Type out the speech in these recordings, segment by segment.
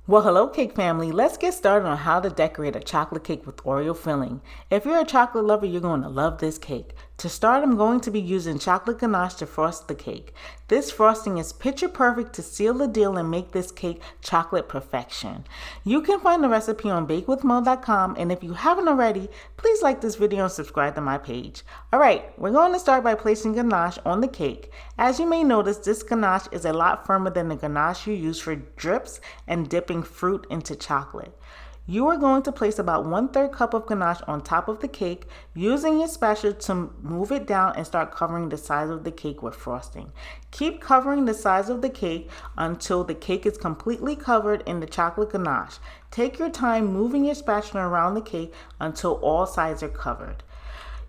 Well, hello cake family. Let's get started on how to decorate a chocolate cake with Oreo filling. If you're a chocolate lover, you're going to love this cake. To start, I'm going to be using chocolate ganache to frost the cake. This frosting is picture perfect to seal the deal and make this cake chocolate perfection. You can find the recipe on bakewithmo.com, and if you haven't already, please like this video and subscribe to my page. Alright, we're going to start by placing ganache on the cake. As you may notice, this ganache is a lot firmer than the ganache you use for drips and dipping fruit into chocolate. You are going to place about 1/3 cup of ganache on top of the cake, using your spatula to move it down and start covering the sides of the cake with frosting. Keep covering the sides of the cake until the cake is completely covered in the chocolate ganache. Take your time moving your spatula around the cake until all sides are covered.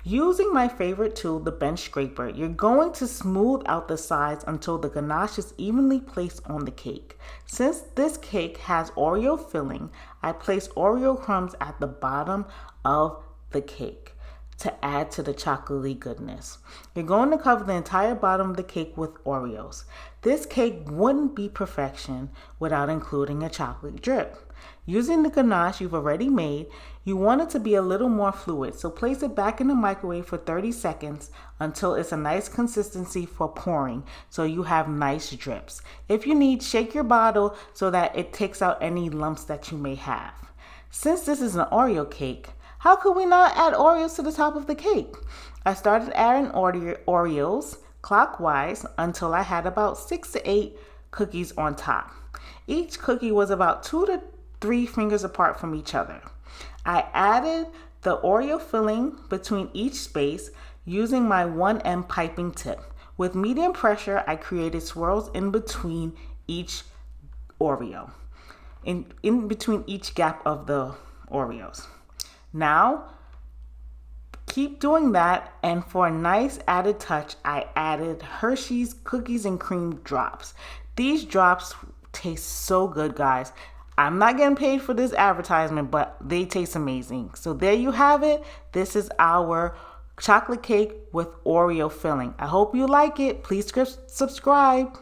Using my favorite tool, the bench scraper, you're going to smooth out the sides until the ganache is evenly placed on the cake. Since this cake has Oreo filling, I place Oreo crumbs at the bottom of the cake to add to the chocolatey goodness. You're going to cover the entire bottom of the cake with Oreos. This cake wouldn't be perfection without including a chocolate drip. Using the ganache you've already made, you want it to be a little more fluid, so place it back in the microwave for 30 seconds until it's a nice consistency for pouring, so you have nice drips. If you need, shake your bottle so that it takes out any lumps that you may have. Since this is an Oreo cake, how could we not add Oreos to the top of the cake? I started adding Oreos clockwise until I had about 6 to 8 cookies on top. Each cookie was about 2 to 3 fingers apart from each other. I added the Oreo filling between each space using my 1M piping tip. With medium pressure, I created swirls in between each Oreo, in between each gap of the Oreos. Now, keep doing that, and for a nice added touch, I added Hershey's cookies and cream drops. These drops taste so good, guys. I'm not getting paid for this advertisement, but they taste amazing. So there you have it. This is our chocolate cake with Oreo filling. I hope you like it. Please subscribe.